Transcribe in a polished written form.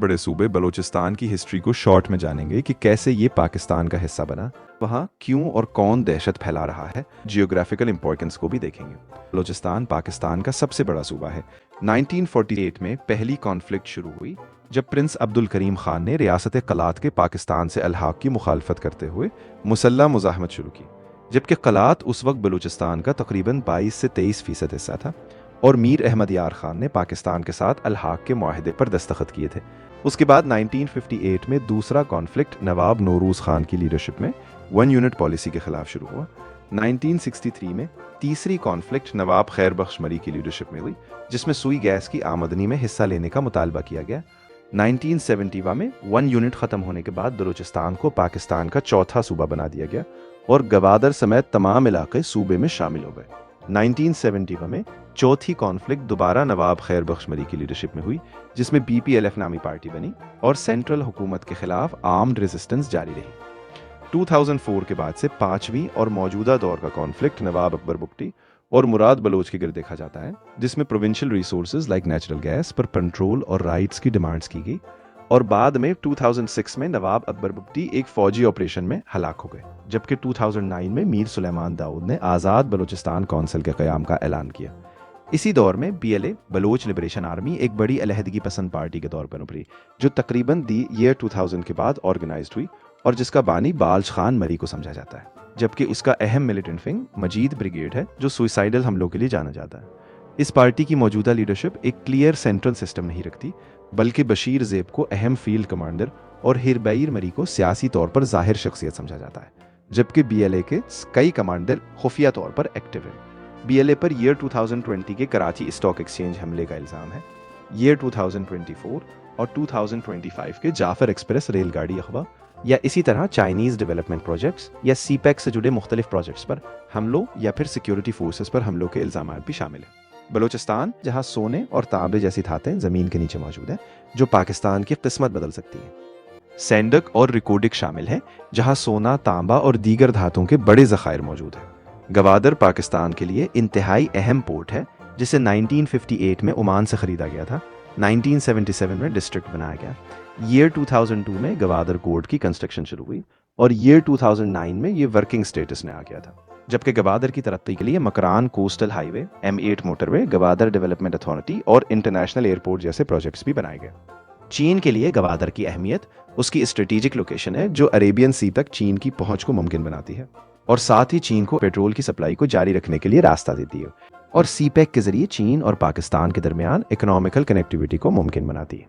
बड़े सूबे बलूचिस्तान की हिस्ट्री को शॉर्ट में जानेंगे कि कैसे ये पाकिस्तान का हिस्सा बना, वहाँ क्यों और कौन दहशत फैला रहा है, जियोग्राफिकल इंपॉर्टेंस को भी देखेंगे। बलूचिस्तान पाकिस्तान का सबसे बड़ा सूबा है। 1948 में पहली कॉन्फ्लिक्ट शुरू हुई जब प्रिंस अब्दुल करीम खान ने रियासत कलात के पाकिस्तान से अलहाक की मुखालफत करते हुए मुसल्लह मुज़ाहमत शुरू की, जबकि कलात उस वक्त बलूचिस्तान का तकरीबन 22 से 23% हिस्सा था और मीर अहमद यार खान ने पाकिस्तान के साथ अलहाक के मुआहदे पर दस्तखत किए थे। उसके बाद 1958 में दूसरा कॉन्फ्लिक्ट नवाब नौरूज़ खान की लीडरशिप में वन यूनिट पॉलिसी के खिलाफ शुरू हुआ। 1963 में तीसरी कॉन्फ्लिक्ट नवाब खैर बख्श मरी की लीडरशिप में हुई, जिसमें सुई गैस की आमदनी में हिस्सा लेने का मुतालबा किया गया। 1971 में वन यूनिट ख़त्म होने के बाद बलूचिस्तान को पाकिस्तान का चौथा सूबा बना दिया गया और गवादर समेत तमाम इलाके सूबे में शामिल हो गए। 1971 में चौथी कॉन्फ्लिक्ट दोबारा नवाब खैर बख्श मरी की लीडरशिप में हुई, जिसमें BPLF नामी पार्टी बनी और सेंट्रल हुकूमत के खिलाफ आर्म्ड रेजिस्टेंस जारी रही। 2004 के बाद से पांचवीं और मौजूदा दौर का कॉन्फ्लिक्ट नवाब अकबर बुगटी और मुराद बलोच के गिर्द देखा जाता है, जिसमें provincial resources like natural gas पर कंट्रोल और राइट्स की डिमांड्स की गई और बाद में 2006 में नवाब अकबर बुगटी एक फौजी ऑपरेशन में हलाक हो गए, जबकि 2009 में मीर सुलेमान दाऊद ने आज़ाद बलूचिस्तान कौंसिल के क़याम का ऐलान किया। इसी दौर में BLA बलोच लिबरेशन आर्मी एक बड़ी अलहदगी पसंद पार्टी के तौर पर उभरी, जो तकरीबन दी ईयर 2000 के बाद ऑर्गेनाइज्ड हुई और जिसका बानी बाल्च खान मरी को समझा जाता है, जबकि उसका अहम मिलिटेंट विंग मजीद ब्रिगेड है जो सुइसाइडल हमलों के लिए जाना जाता है। इस पार्टी की मौजूदा लीडरशिप एक क्लियर सेंट्रल सिस्टम नहीं रखती, बल्कि बशीर ज़ेब को अहम फील्ड कमांडर और हिरबईर मरी को सियासी तौर पर ज़ाहिर शख्सियत समझा जाता है, जबकि BLA के कई कमांडर खुफिया तौर पर एक्टिव हैं। BLA पर ईयर 2020 के कराची स्टॉक एक्सचेंज हमले का इल्ज़ाम है। ईयर 2024 और 2025 के जाफर एक्सप्रेस रेलगाड़ी अखवा या इसी तरह चाइनीज़ डेवलपमेंट प्रोजेक्ट्स या CPEC से जुड़े मुख्तलिफ प्रोजेक्ट्स पर हमलों या फिर सिक्योरिटी फोर्सेस पर हमलों के इल्ज़ाम भी शामिल हैं। बलूचिस्तान जहां सोने और तांबे जैसी धातें ज़मीन के नीचे मौजूद हैं, जो पाकिस्तान की किस्मत बदल सकती हैं। सैंडक और रिकोडिक शामिल हैं, जहां सोना, तांबा और दीगर धातुओं के बड़े ज़खायर मौजूद हैं। गवादर पाकिस्तान के लिए इंतहाई अहम पोर्ट है, जिसे 1958 में ओमान से ख़रीदा गया था। 1977 में डिस्ट्रिक्ट बनाया गया। ईयर 2002 में गवादर कोर्ट की कंस्ट्रक्शन शुरू हुई और ईयर 2009 में ये वर्किंग स्टेटस में आ गया था, जबकि गवादर की तरक्की के लिए Makran coastal highway, M8 motorway, Gwadar development authority और इंटरनेशनल एयरपोर्ट जैसे प्रोजेक्ट्स भी बनाए गए। चीन के लिए गवादर की अहमियत उसकी स्ट्रेटेजिक लोकेशन है, जो अरेबियन सी तक चीन की पहुंच को मुमकिन बनाती है और साथ ही चीन को पेट्रोल की सप्लाई को जारी रखने के लिए रास्ता देती है और CPEC के जरिए चीन और पाकिस्तान के दरमियान इकोनॉमिकल कनेक्टिविटी को मुमकिन बनाती है।